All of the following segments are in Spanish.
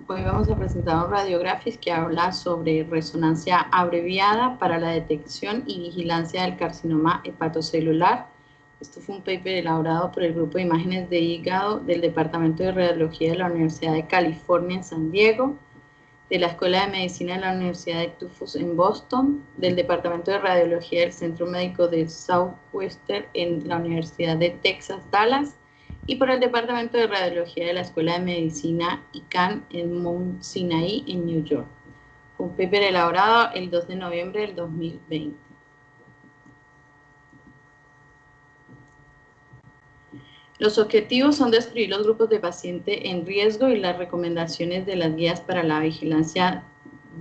Hoy vamos a presentar un radiografis que habla sobre resonancia abreviada para la detección y vigilancia del carcinoma hepatocelular. Esto fue un paper elaborado por el grupo de imágenes de hígado del Departamento de Radiología de la Universidad de California en San Diego, de la Escuela de Medicina de la Universidad de Tufts en Boston, del Departamento de Radiología del Centro Médico de Southwestern en la Universidad de Texas, Dallas, y por el Departamento de Radiología de la Escuela de Medicina ICANN en Mount Sinai, en New York. Fue un paper elaborado el 2 de noviembre del 2020. Los objetivos son describir los grupos de paciente en riesgo y las recomendaciones de las guías para la vigilancia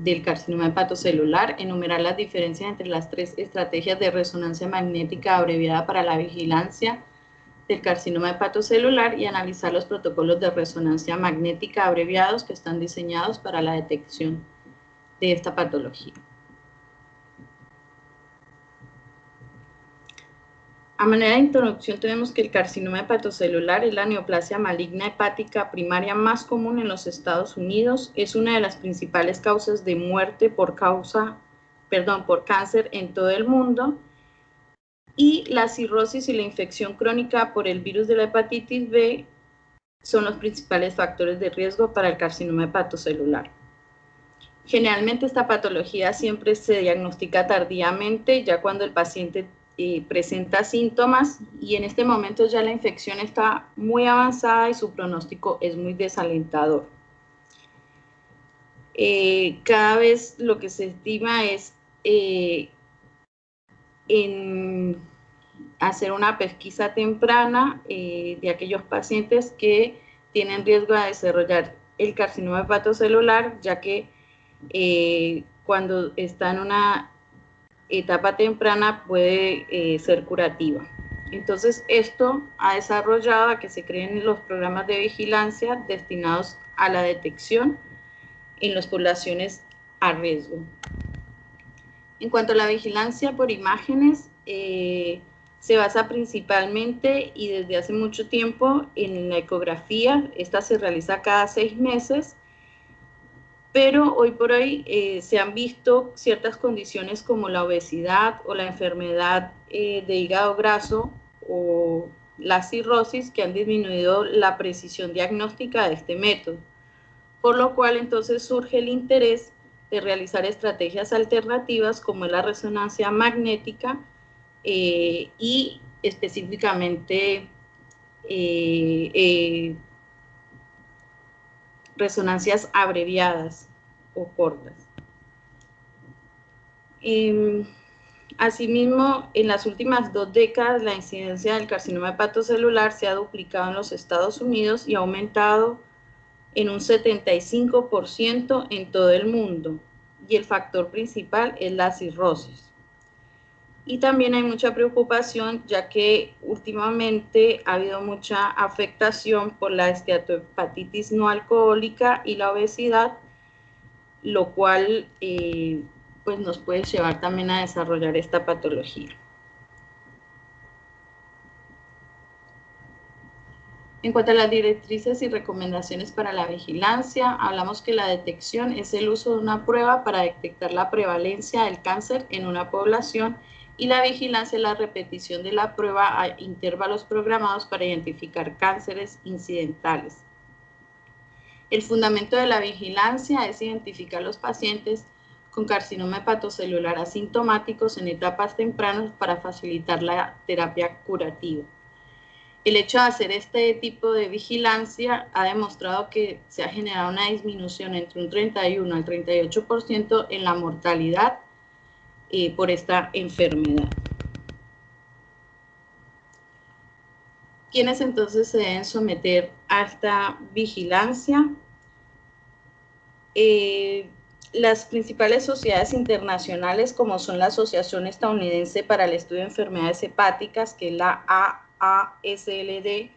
del carcinoma hepatocelular, enumerar las diferencias entre las 3 estrategias de resonancia magnética abreviada para la vigilancia del carcinoma hepatocelular y analizar los protocolos de resonancia magnética abreviados que están diseñados para la detección de esta patología. A manera de introducción tenemos que el carcinoma hepatocelular es la neoplasia maligna hepática primaria más común en los Estados Unidos, es una de las principales causas de muerte por cáncer en todo el mundo, y la cirrosis y la infección crónica por el virus de la hepatitis B son los principales factores de riesgo para el carcinoma hepatocelular. Generalmente esta patología siempre se diagnostica tardíamente, ya cuando el paciente presenta síntomas, y en este momento ya la infección está muy avanzada y su pronóstico es muy desalentador. Cada vez lo que se estima es en hacer una pesquisa temprana de aquellos pacientes que tienen riesgo de desarrollar el carcinoma hepatocelular, ya que cuando está en una etapa temprana puede ser curativa. Entonces, esto ha desarrollado a que se creen los programas de vigilancia destinados a la detección en las poblaciones a riesgo. En cuanto a la vigilancia por imágenes, se basa principalmente y desde hace mucho tiempo en la ecografía. Esta se realiza cada 6 meses, pero hoy por hoy se han visto ciertas condiciones como la obesidad o la enfermedad de hígado graso o la cirrosis que han disminuido la precisión diagnóstica de este método, por lo cual entonces surge el interés de realizar estrategias alternativas como la resonancia magnética y específicamente resonancias abreviadas o cortas. Asimismo, en las últimas 2 décadas, la incidencia del carcinoma hepatocelular se ha duplicado en los Estados Unidos y ha aumentado en un 75% en todo el mundo, y el factor principal es la cirrosis. Y también hay mucha preocupación, ya que últimamente ha habido mucha afectación por la esteatohepatitis no alcohólica y la obesidad, lo cual pues nos puede llevar también a desarrollar esta patología. En cuanto a las directrices y recomendaciones para la vigilancia, hablamos que la detección es el uso de una prueba para detectar la prevalencia del cáncer en una población, y la vigilancia es la repetición de la prueba a intervalos programados para identificar cánceres incidentales. El fundamento de la vigilancia es identificar los pacientes con carcinoma hepatocelular asintomáticos en etapas tempranas para facilitar la terapia curativa. El hecho de hacer este tipo de vigilancia ha demostrado que se ha generado una disminución entre un 31 al 38% en la mortalidad por esta enfermedad. ¿Quiénes entonces se deben someter a esta vigilancia? Las principales sociedades internacionales, como son la Asociación Estadounidense para el Estudio de Enfermedades Hepáticas, que es la AASLD,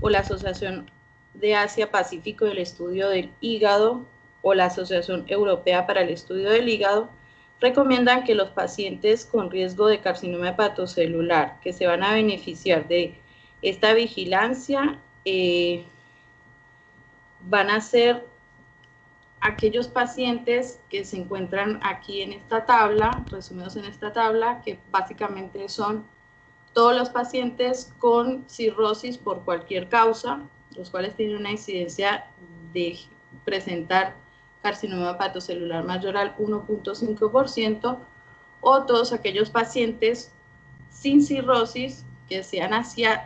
o la Asociación de Asia-Pacífico del Estudio del Hígado, o la Asociación Europea para el Estudio del Hígado, recomiendan que los pacientes con riesgo de carcinoma hepatocelular que se van a beneficiar de esta vigilancia van a ser aquellos pacientes que se encuentran aquí en esta tabla, resumidos en esta tabla, que básicamente son todos los pacientes con cirrosis por cualquier causa, los cuales tienen una incidencia de presentar carcinoma hepatocelular mayor al 1.5%, o todos aquellos pacientes sin cirrosis que sean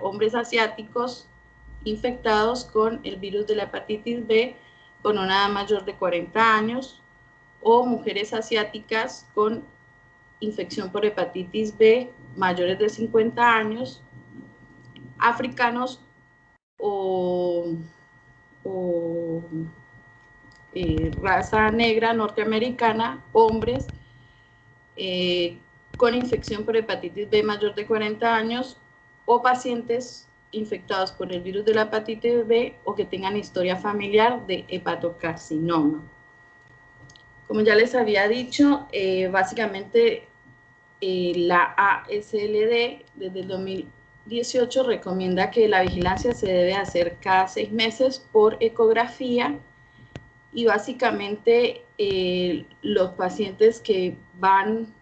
hombres asiáticos infectados con el virus de la hepatitis B con una edad mayor de 40 años, o mujeres asiáticas con infección por hepatitis B mayores de 50 años, africanos o raza negra norteamericana, hombres con infección por hepatitis B mayor de 40 años, o pacientes infectados por el virus de la hepatitis B o que tengan historia familiar de hepatocarcinoma. Como ya les había dicho, básicamente la ASLD desde el 2018 recomienda que la vigilancia se debe hacer cada 6 meses por ecografía, y básicamente los pacientes que van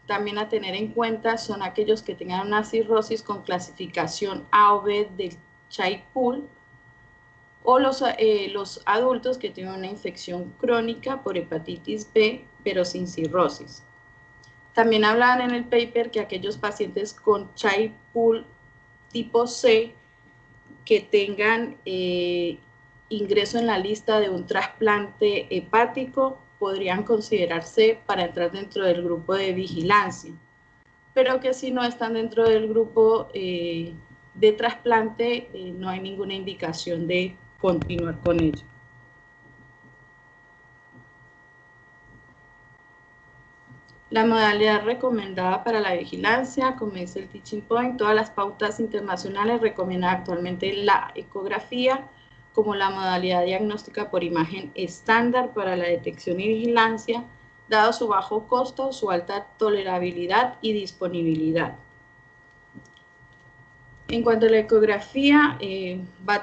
también a tener en cuenta son aquellos que tengan una cirrosis con clasificación A o B del Child-Pugh, o los adultos que tienen una infección crónica por hepatitis B, pero sin cirrosis. También hablan en el paper que aquellos pacientes con Child-Pugh tipo C que tengan ingreso en la lista de un trasplante hepático podrían considerarse para entrar dentro del grupo de vigilancia, pero que si no están dentro del grupo de trasplante, no hay ninguna indicación de continuar con ello. La modalidad recomendada para la vigilancia, como dice el teaching point, todas las pautas internacionales recomiendan actualmente la ecografía como la modalidad diagnóstica por imagen estándar para la detección y vigilancia, dado su bajo costo, su alta tolerabilidad y disponibilidad. En cuanto a la ecografía, va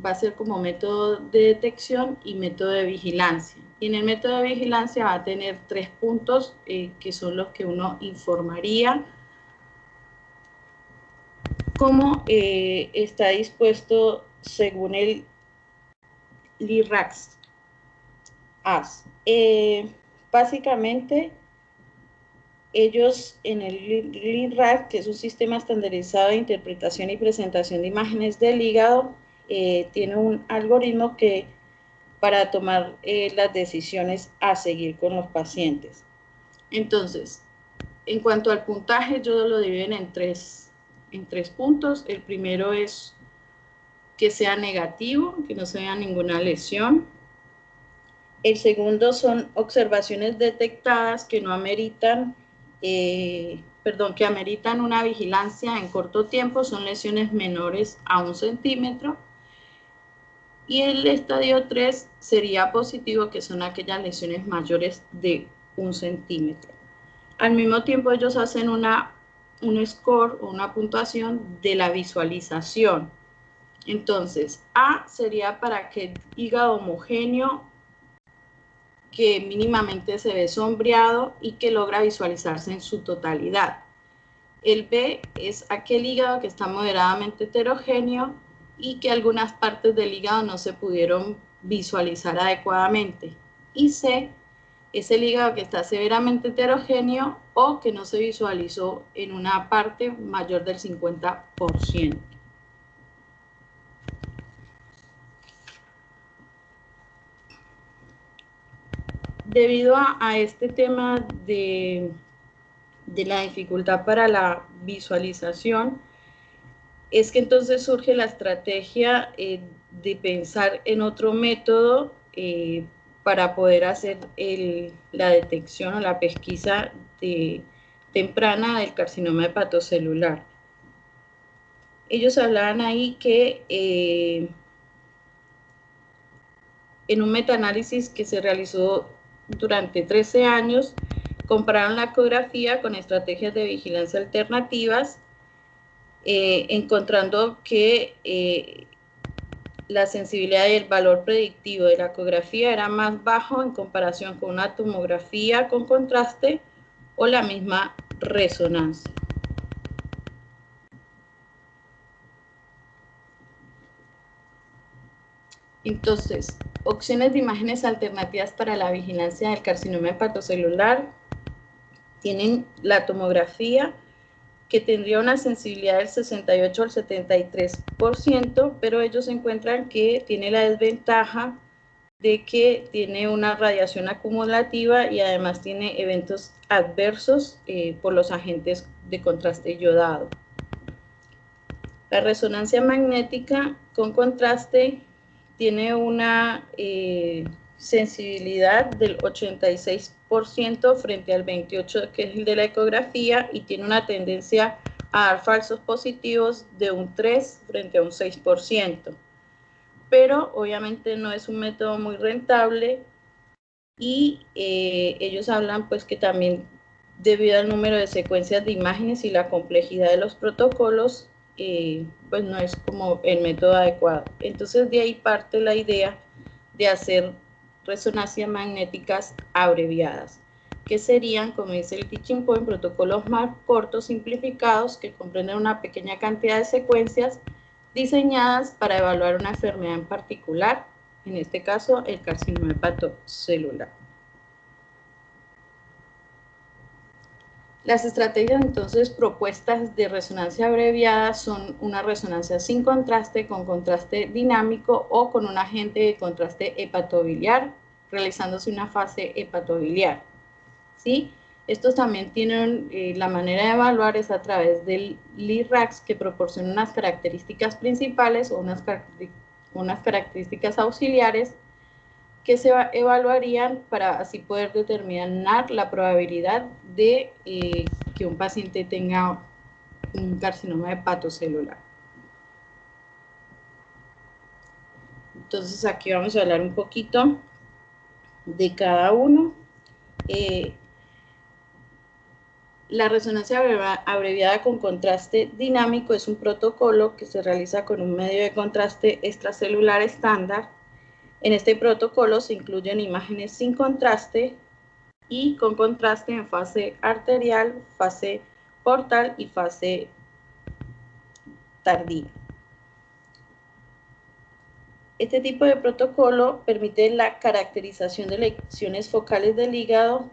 a ser como método de detección y método de vigilancia. Y en el método de vigilancia va a tener 3 puntos que son los que uno informaría. Cómo está dispuesto según el LIRACS. Básicamente, ellos en el LIRACS, que es un sistema estandarizado de interpretación y presentación de imágenes del hígado, tiene un algoritmo que para tomar las decisiones a seguir con los pacientes. Entonces, en cuanto al puntaje, yo lo divido en tres puntos. El primero es que sea negativo, que no se vea ninguna lesión. El segundo son observaciones detectadas que no ameritan, que ameritan una vigilancia en corto tiempo, son lesiones menores a 1 centímetro. Y el estadio 3 sería positivo, que son aquellas lesiones mayores de 1 centímetro. Al mismo tiempo, ellos hacen un score o una puntuación de la visualización. Entonces, A sería para aquel hígado homogéneo que mínimamente se ve sombreado y que logra visualizarse en su totalidad. El B es aquel hígado que está moderadamente heterogéneo y que algunas partes del hígado no se pudieron visualizar adecuadamente. Y C es el hígado que está severamente heterogéneo o que no se visualizó en una parte mayor del 50%. Debido a este tema de la dificultad para la visualización, es que entonces surge la estrategia de pensar en otro método para poder hacer la detección o la pesquisa temprana del carcinoma hepatocelular. Ellos hablaban ahí que en un metaanálisis que se realizó durante 13 años, compararon la ecografía con estrategias de vigilancia alternativas, encontrando que la sensibilidad y el valor predictivo de la ecografía era más bajo en comparación con una tomografía con contraste o la misma resonancia. Entonces, opciones de imágenes alternativas para la vigilancia del carcinoma hepatocelular tienen la tomografía, que tendría una sensibilidad del 68 al 73%, pero ellos encuentran que tiene la desventaja de que tiene una radiación acumulativa y además tiene eventos adversos por los agentes de contraste yodado. La resonancia magnética con contraste tiene una sensibilidad del 86% frente al 28% que es el de la ecografía, y tiene una tendencia a dar falsos positivos de un 3 frente a un 6%. Pero obviamente no es un método muy rentable, y ellos hablan pues que también debido al número de secuencias de imágenes y la complejidad de los protocolos, pues no es como el método adecuado. Entonces de ahí parte la idea de hacer resonancias magnéticas abreviadas, que serían, como dice el teaching point, protocolos más cortos, simplificados, que comprenden una pequeña cantidad de secuencias diseñadas para evaluar una enfermedad en particular, en este caso el carcinoma hepatocelular. Las estrategias entonces propuestas de resonancia abreviada son una resonancia sin contraste, con contraste dinámico o con un agente de contraste hepatobiliar, realizándose una fase hepatobiliar, ¿sí? Estos también tienen la manera de evaluar es a través del LIRAX, que proporciona unas características principales o unas características auxiliares que se evaluarían para así poder determinar la probabilidad de que un paciente tenga un carcinoma hepatocelular. Entonces aquí vamos a hablar un poquito de cada uno. La resonancia abreviada con contraste dinámico es un protocolo que se realiza con un medio de contraste extracelular estándar. En este protocolo se incluyen imágenes sin contraste y con contraste en fase arterial, fase portal y fase tardía. Este tipo de protocolo permite la caracterización de lesiones focales del hígado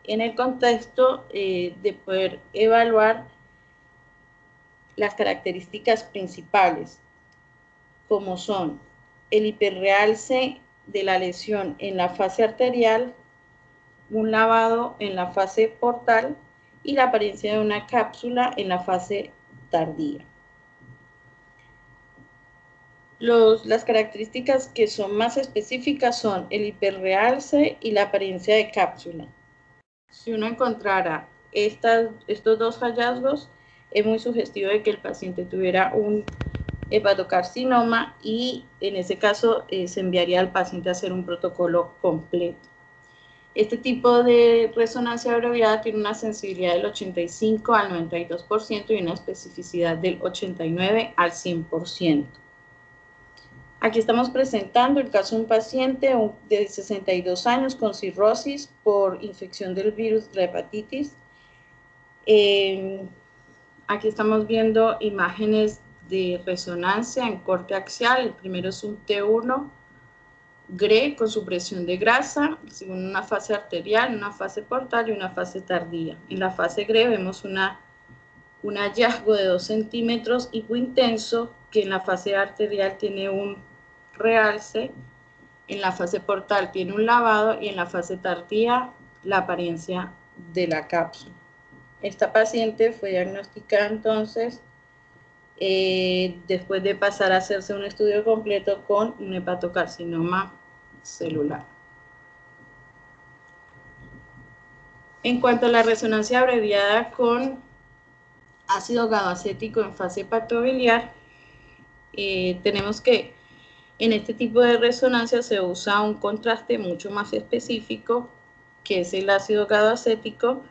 en el contexto de poder evaluar las características principales, como son el hiperrealce de la lesión en la fase arterial, un lavado en la fase portal y la apariencia de una cápsula en la fase tardía. Las características que son más específicas son el hiperrealce y la apariencia de cápsula. Si uno encontrara estos dos hallazgos, es muy sugestivo de que el paciente tuviera un hepatocarcinoma, y en ese caso se enviaría al paciente a hacer un protocolo completo. Este tipo de resonancia abreviada tiene una sensibilidad del 85 al 92% y una especificidad del 89 al 100%. Aquí estamos presentando el caso de un paciente de 62 años con cirrosis por infección del virus de la hepatitis. Aquí estamos viendo imágenes de resonancia en corte axial. El primero es un T1 GRE con supresión de grasa, según una fase arterial, una fase portal y una fase tardía. En la fase GRE vemos un hallazgo de 2 centímetros hipointenso, que en la fase arterial tiene un realce, en la fase portal tiene un lavado y en la fase tardía la apariencia de la cápsula. Esta paciente fue diagnosticada entonces después de pasar a hacerse un estudio completo con un hepatocarcinoma celular. En cuanto a la resonancia abreviada con ácido gadoacético en fase hepatobiliar, tenemos que en este tipo de resonancia se usa un contraste mucho más específico, que es el ácido gadoacético,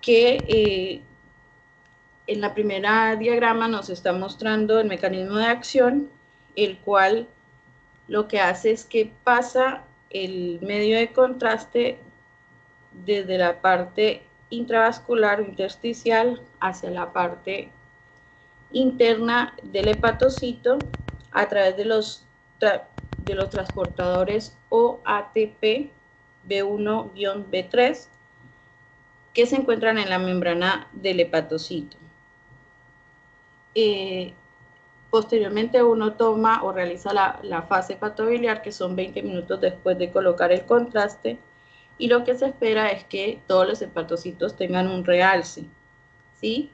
que en la primera diagrama nos está mostrando el mecanismo de acción, el cual lo que hace es que pasa el medio de contraste desde la parte intravascular o intersticial hacia la parte interna del hepatocito a través de los transportadores OATP B1-B3 que se encuentran en la membrana del hepatocito. Posteriormente uno toma o realiza la fase hepatobiliar, que son 20 minutos después de colocar el contraste, y lo que se espera es que todos los hepatocitos tengan un realce, ¿sí?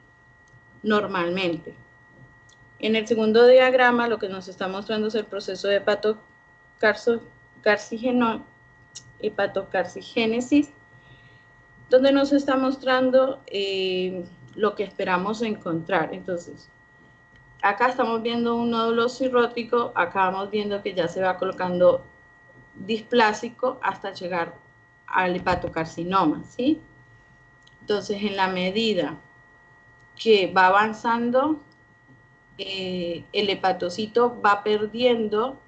Normalmente. En el segundo diagrama lo que nos está mostrando es el proceso de hepatocarcigénesis, donde nos está mostrando lo que esperamos encontrar. Entonces, acá estamos viendo un nódulo cirrótico, acá vamos viendo que ya se va colocando displásico hasta llegar al hepatocarcinoma, ¿sí? Entonces, en la medida que va avanzando, el hepatocito va perdiendo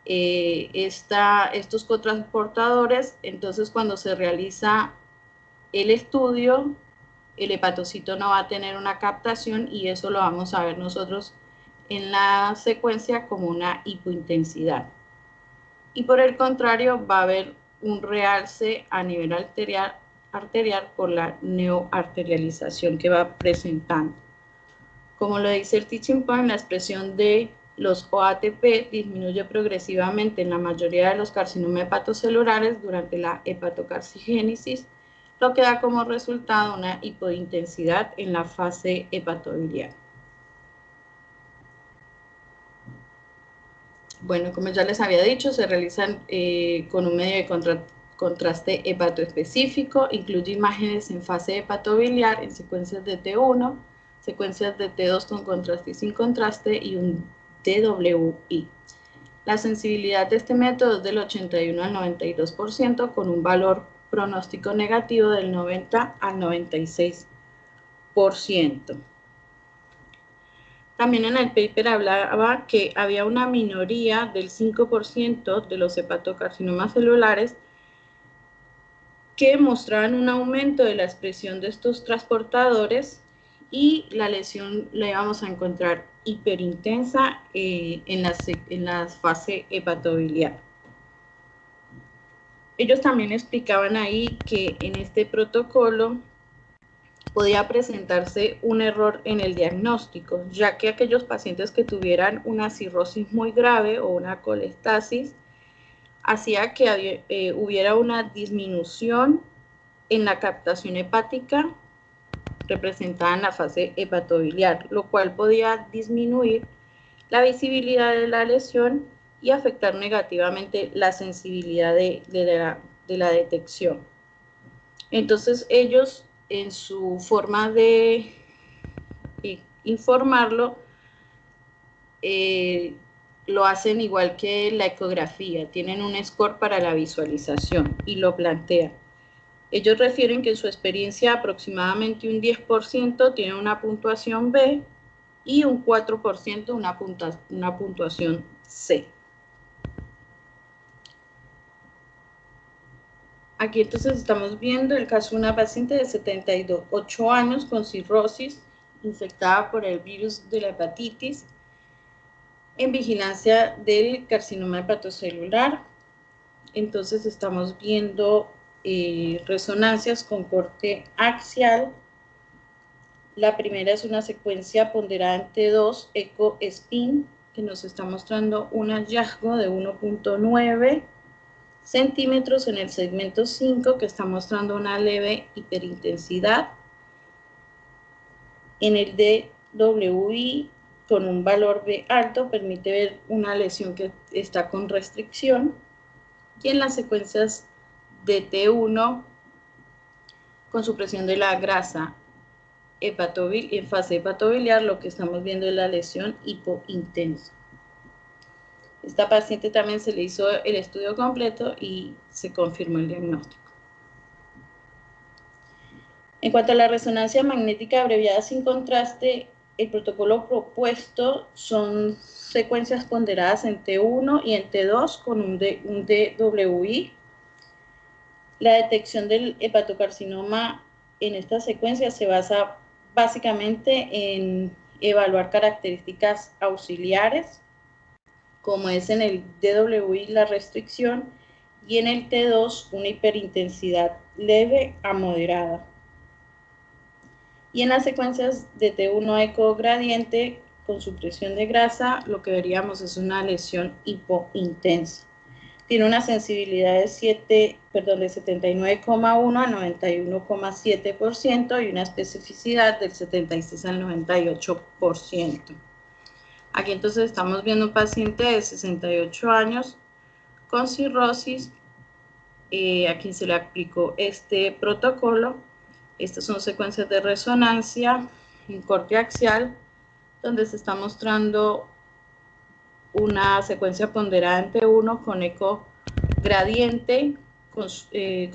estos cotransportadores. Entonces, cuando se realiza el estudio, el hepatocito no va a tener una captación, y eso lo vamos a ver nosotros en la secuencia como una hipointensidad. Y por el contrario, va a haber un realce a nivel arterial por la neoarterialización que va presentando. Como lo dice el teaching point, la expresión de los OATP disminuye progresivamente en la mayoría de los carcinomas hepatocelulares durante la hepatocarcigénesis, lo que da como resultado una hipointensidad en la fase hepatobiliar. Bueno, como ya les había dicho, se realizan con un medio de contraste hepatoespecífico, incluye imágenes en fase hepatobiliar en secuencias de T1, secuencias de T2 con contraste y sin contraste, y un DWI. La sensibilidad de este método es del 81 al 92%, con un valor pronóstico negativo del 90 al 96%. También en el paper hablaba que había una minoría del 5% de los hepatocarcinomas celulares que mostraban un aumento de la expresión de estos transportadores, y la lesión la íbamos a encontrar hiperintensa en la fase hepatobiliar. Ellos también explicaban ahí que en este protocolo podía presentarse un error en el diagnóstico, ya que aquellos pacientes que tuvieran una cirrosis muy grave o una colestasis hacía que hubiera una disminución en la captación hepática representada en la fase hepatobiliar, lo cual podía disminuir la visibilidad de la lesión y afectar negativamente la sensibilidad de la detección. Entonces ellos, en su forma de informarlo, lo hacen igual que la ecografía, tienen un score para la visualización y lo plantean. Ellos refieren que en su experiencia aproximadamente un 10% tiene una puntuación B y un 4% una puntuación C. Aquí entonces estamos viendo el caso de una paciente de 78 años con cirrosis infectada por el virus de la hepatitis en vigilancia del carcinoma hepatocelular. Entonces estamos viendo resonancias con corte axial. La primera es una secuencia ponderada en T2 eco-spin, que nos está mostrando un hallazgo de 1.9 centímetros en el segmento 5, que está mostrando una leve hiperintensidad. En el DWI, con un valor B alto, permite ver una lesión que está con restricción. Y en las secuencias de T1, con supresión de la grasa en fase hepatobiliar, lo que estamos viendo es la lesión hipointensa. Esta paciente también se le hizo el estudio completo y se confirmó el diagnóstico. En cuanto a la resonancia magnética abreviada sin contraste, el protocolo propuesto son secuencias ponderadas en T1 y en T2 con un DWI. La detección del hepatocarcinoma en esta secuencia se basa básicamente en evaluar características auxiliares, como es en el DWI la restricción y en el T2 una hiperintensidad leve a moderada. Y en las secuencias de T1 ecogradiente con supresión de grasa, lo que veríamos es una lesión hipointensa. Tiene una sensibilidad de 79,1 a 91,7% y una especificidad del 76 al 98%. Aquí entonces estamos viendo un paciente de 68 años con cirrosis, a quien se le aplicó este protocolo. Estas son secuencias de resonancia en corte axial, donde se está mostrando una secuencia ponderada en T1 con eco gradiente, con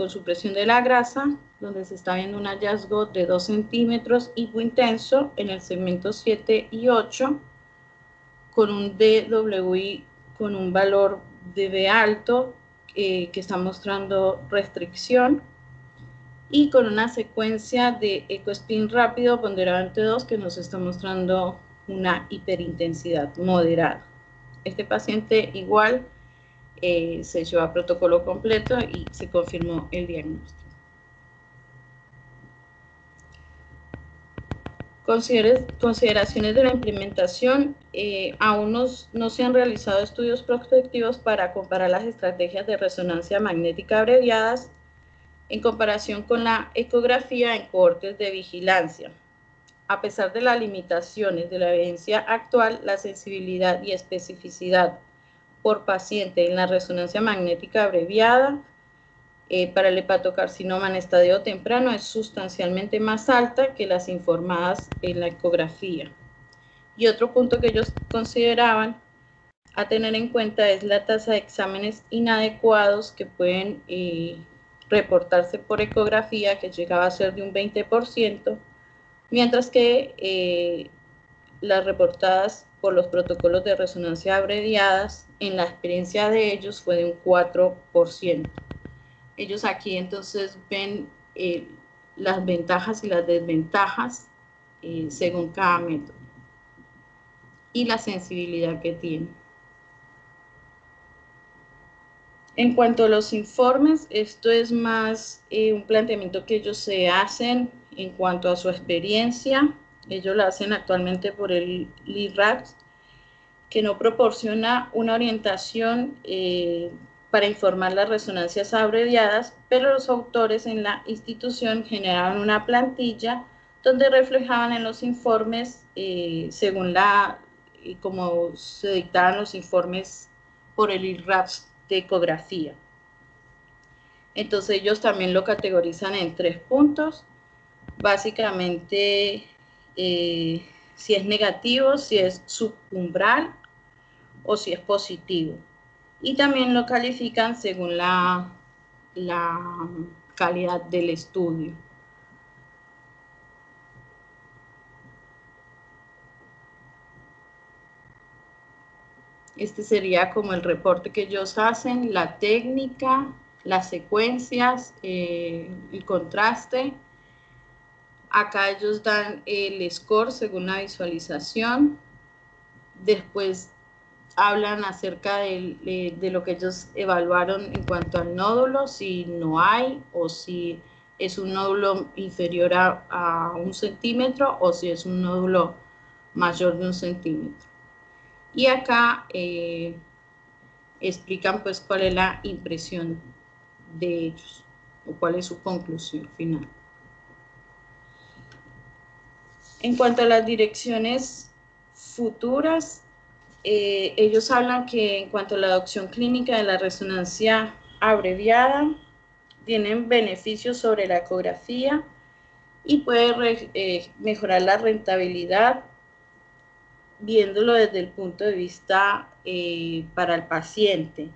supresión de la grasa, donde se está viendo un hallazgo de 2 centímetros hipointenso en el segmento 7 y 8, con un DWI con un valor de B alto, que está mostrando restricción, y con una secuencia de ecospin rápido ponderado en T2 que nos está mostrando una hiperintensidad moderada. Este paciente igual se llevó a protocolo completo y se confirmó el diagnóstico. Consideraciones de la implementación. Aún no se han realizado estudios prospectivos para comparar las estrategias de resonancia magnética abreviadas en comparación con la ecografía en cohortes de vigilancia. A pesar de las limitaciones de la evidencia actual, la sensibilidad y especificidad por paciente en la resonancia magnética abreviada para el hepatocarcinoma en estadio temprano es sustancialmente más alta que las informadas en la ecografía. Y otro punto que ellos consideraban a tener en cuenta es la tasa de exámenes inadecuados que pueden reportarse por ecografía, que llegaba a ser de un 20%, mientras que las reportadas por los protocolos de resonancia abreviadas, en la experiencia de ellos fue de un 4%. Ellos aquí entonces ven las ventajas y las desventajas según cada método y la sensibilidad que tiene. En cuanto a los informes, esto es más un planteamiento que ellos se hacen en cuanto a su experiencia. Ellos lo hacen actualmente por el LIRAPS, que no proporciona una orientación para informar las resonancias abreviadas, pero los autores en la institución generaron una plantilla donde reflejaban en los informes, según como se dictaban los informes por el IRAPS de ecografía. Entonces ellos también lo categorizan en 3 puntos, básicamente si es negativo, si es subumbral o si es positivo. Y también lo califican según la calidad del estudio. Este sería como el reporte que ellos hacen, la técnica, las secuencias, el contraste. Acá ellos dan el score según la visualización. Después hablan acerca de lo que ellos evaluaron en cuanto al nódulo, si no hay o si es un nódulo inferior a 1 centímetro o si es un nódulo mayor de 1 centímetro. Y acá explican pues cuál es la impresión de ellos o cuál es su conclusión final. En cuanto a las direcciones futuras, ellos hablan que en cuanto a la adopción clínica de la resonancia abreviada, tienen beneficios sobre la ecografía y puede mejorar la rentabilidad viéndolo desde el punto de vista para el paciente.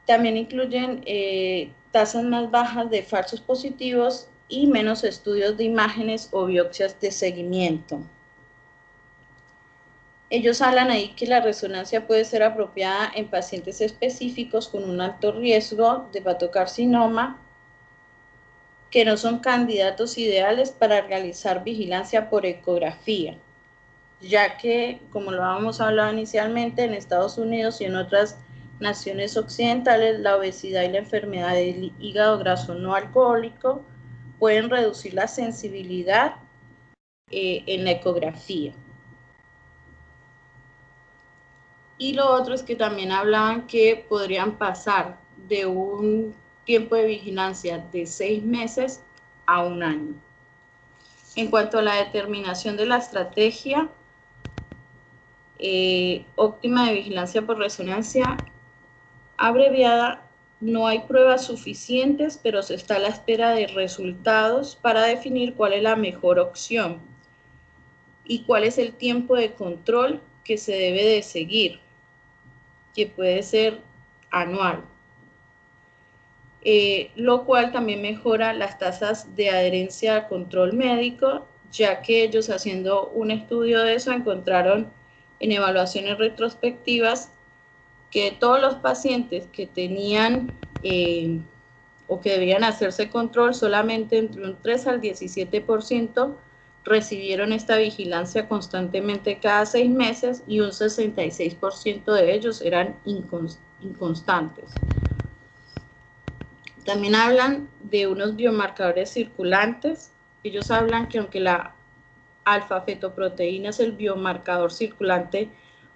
También incluyen tasas más bajas de falsos positivos y menos estudios de imágenes o biopsias de seguimiento. Ellos hablan ahí que la resonancia puede ser apropiada en pacientes específicos con un alto riesgo de hepatocarcinoma que no son candidatos ideales para realizar vigilancia por ecografía, ya que, como lo habíamos hablado inicialmente, en Estados Unidos y en otras naciones occidentales, la obesidad y la enfermedad del hígado graso no alcohólico pueden reducir la sensibilidad en la ecografía. Y lo otro es que también hablaban que podrían pasar de un tiempo de vigilancia de 6 meses a 1 año. En cuanto a la determinación de la estrategia óptima de vigilancia por resonancia abreviada, no hay pruebas suficientes, pero se está a la espera de resultados para definir cuál es la mejor opción y cuál es el tiempo de control que se debe de seguir, que puede ser anual, lo cual también mejora las tasas de adherencia al control médico, ya que ellos, haciendo un estudio de eso, encontraron en evaluaciones retrospectivas que todos los pacientes que tenían o que debían hacerse control, solamente entre un 3 al 17% recibieron esta vigilancia constantemente cada 6 meses y un 66% de ellos eran inconstantes. También hablan de unos biomarcadores circulantes. Ellos hablan que aunque la alfa-fetoproteína es el biomarcador circulante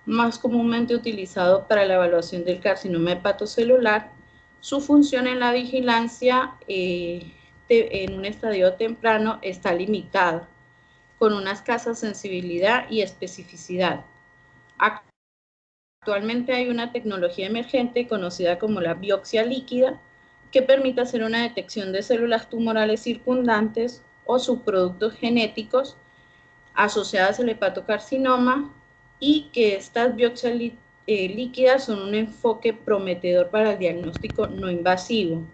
más comúnmente utilizado para la evaluación del carcinoma hepatocelular, su función en la vigilancia en un estadio temprano está limitada, con una escasa sensibilidad y especificidad. Actualmente hay una tecnología emergente conocida como la biopsia líquida, que permite hacer una detección de células tumorales circundantes o subproductos genéticos asociadas al hepatocarcinoma, y que estas biopsias líquidas son un enfoque prometedor para el diagnóstico no invasivo.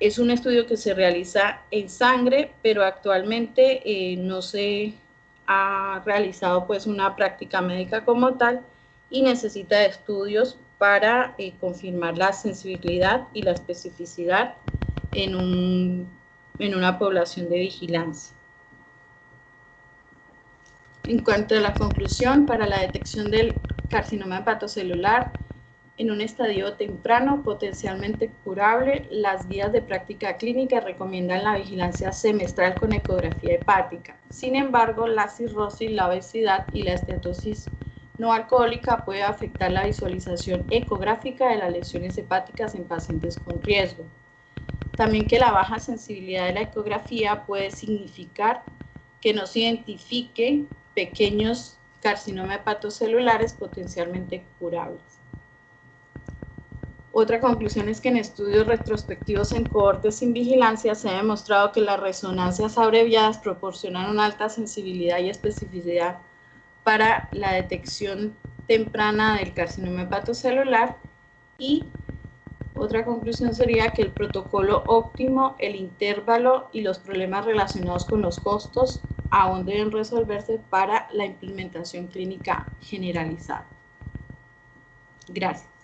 Es un estudio que se realiza en sangre, pero actualmente no se ha realizado pues una práctica médica como tal y necesita de estudios para confirmar la sensibilidad y la especificidad en una población de vigilancia. En cuanto a la conclusión, para la detección del carcinoma hepatocelular en un estadio temprano potencialmente curable, las guías de práctica clínica recomiendan la vigilancia semestral con ecografía hepática. Sin embargo, la cirrosis, la obesidad y la esteatosis no alcohólica puede afectar la visualización ecográfica de las lesiones hepáticas en pacientes con riesgo. También que la baja sensibilidad de la ecografía puede significar que no se identifique pequeños carcinomas hepatocelulares potencialmente curables. Otra conclusión es que en estudios retrospectivos en cohortes sin vigilancia se ha demostrado que las resonancias abreviadas proporcionan una alta sensibilidad y especificidad para la detección temprana del carcinoma hepatocelular. Y otra conclusión sería que el protocolo óptimo, el intervalo y los problemas relacionados con los costos aún deben resolverse para la implementación clínica generalizada. Gracias.